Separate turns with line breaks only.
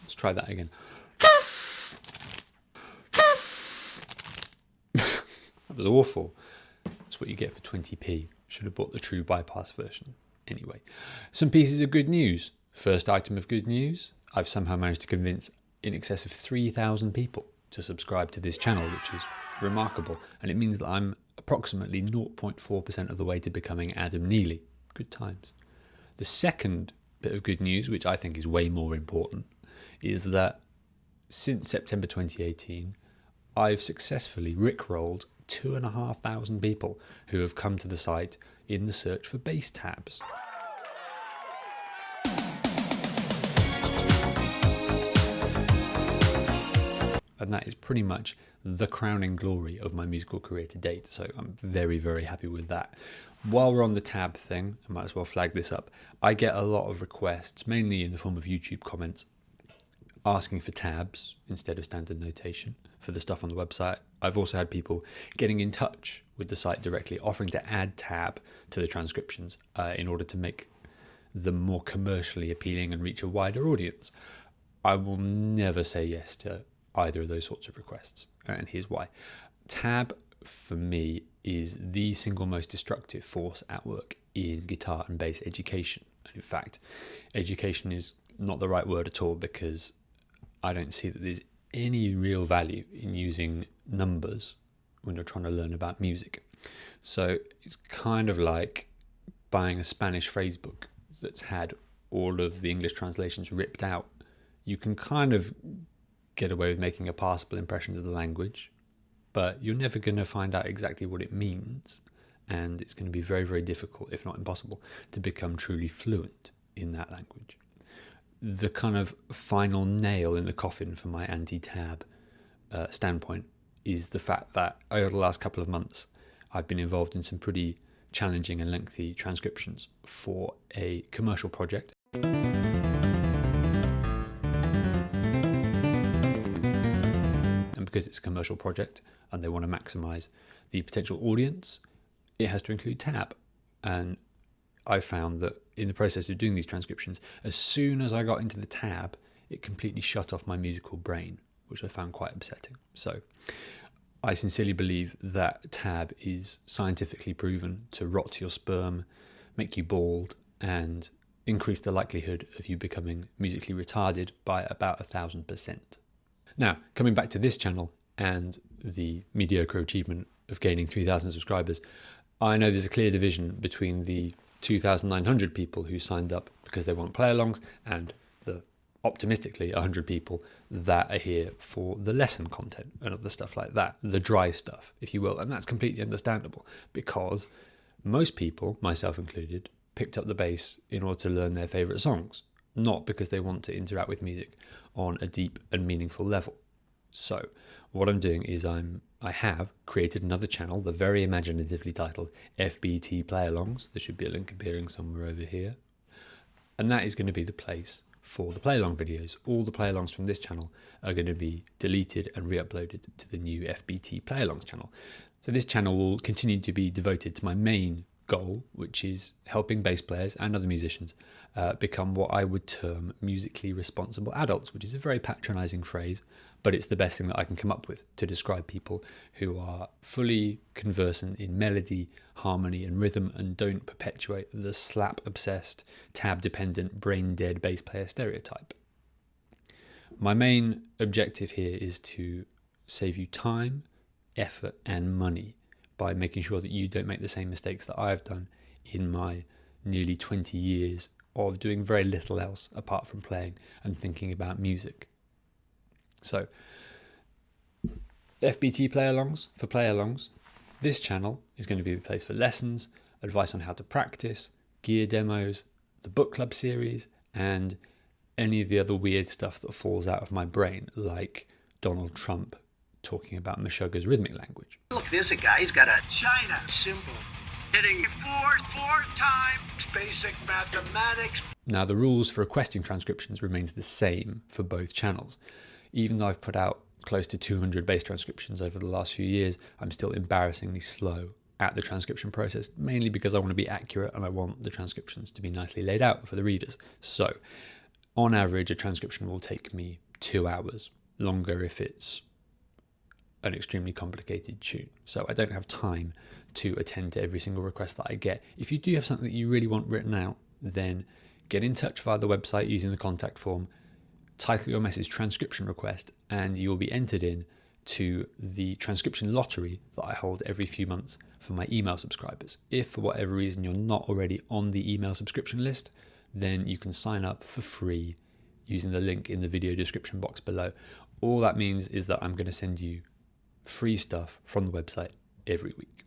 Let's try that again. That was awful. That's what you get for 20p. Should have bought the true bypass version. Anyway, some pieces of good news. First item of good news, I've somehow managed to convince in excess of 3,000 people to subscribe to this channel, which is remarkable. And it means that I'm approximately 0.4% of the way to becoming Adam Neely. Good times. The second bit of good news, which I think is way more important, is that since September 2018, I've successfully Rickrolled 2,500 people who have come to the site in the search for bass tabs. And that is pretty much the crowning glory of my musical career to date. So I'm very, very happy with that. While we're on the tab thing, I might as well flag this up. I get a lot of requests, mainly in the form of YouTube comments, asking for tabs instead of standard notation for the stuff on the website. I've also had people getting in touch with the site directly, offering to add tab to the transcriptions in order to make them more commercially appealing and reach a wider audience. I will never say yes to either of those sorts of requests, and here's why. Tab, for me, is the single most destructive force at work in guitar and bass education. And in fact, education is not the right word at all, because I don't see that there's any real value in using numbers when you're trying to learn about music. So it's kind of like buying a Spanish phrase book that's had all of the English translations ripped out. You can kind of get away with making a passable impression of the language, but you're never going to find out exactly what it means, and it's going to be very, very difficult, if not impossible, to become truly fluent in that language. The kind of final nail in the coffin for my anti-tab standpoint is the fact that over the last couple of months I've been involved in some pretty challenging and lengthy transcriptions for a commercial project. And because it's a commercial project and they want to maximize the potential audience, it has to include tab. And I found that in the process of doing these transcriptions, as soon as I got into the tab, it completely shut off my musical brain, which I found quite upsetting. So I sincerely believe that tab is scientifically proven to rot your sperm, make you bald, and increase the likelihood of you becoming musically retarded by about 1,000%. Now, coming back to this channel and the mediocre achievement of gaining 3,000 subscribers, I know there's a clear division between the 2,900 people who signed up because they want play-alongs and the, optimistically, 100 people that are here for the lesson content and other stuff like that, the dry stuff, if you will. And that's completely understandable, because most people, myself included, picked up the bass in order to learn their favourite songs, not because they want to interact with music on a deep and meaningful level. So what I'm doing is I have created another channel, the very imaginatively titled FBT Play Alongs. There should be a link appearing somewhere over here. And that is going to be the place for the play along videos. All the play alongs from this channel are going to be deleted and re-uploaded to the new FBT Play Alongs channel. So this channel will continue to be devoted to my main goal, which is helping bass players and other musicians become what I would term musically responsible adults, which is a very patronizing phrase, but it's the best thing that I can come up with to describe people who are fully conversant in melody, harmony and rhythm, and don't perpetuate the slap-obsessed, tab-dependent, brain-dead bass player stereotype. My main objective here is to save you time, effort and money by making sure that you don't make the same mistakes that I've done in my nearly 20 years of doing very little else apart from playing and thinking about music. So, FBT Play Alongs for play alongs. This channel is going to be the place for lessons, advice on how to practice, gear demos, the book club series, and any of the other weird stuff that falls out of my brain, like Donald Trump talking about Meshuggah's rhythmic language.
Look, there's a guy, he's got a China symbol hitting four times basic mathematics.
Now, the rules for requesting transcriptions remains the same for both channels. Even though I've put out close to 200 bass transcriptions over the last few years, I'm still embarrassingly slow at the transcription process, mainly because I want to be accurate and I want the transcriptions to be nicely laid out for the readers. So On average, a transcription will take me 2 hours, longer if it's an extremely complicated tune. So I don't have time to attend to every single request that I get. If you do have something that you really want written out, then get in touch via the website using the contact form, title your message transcription request, and you'll be entered in to the transcription lottery that I hold every few months for my email subscribers. If for whatever reason you're not already on the email subscription list, then you can sign up for free using the link in the video description box below. All that means is that I'm going to send you free stuff from the website every week.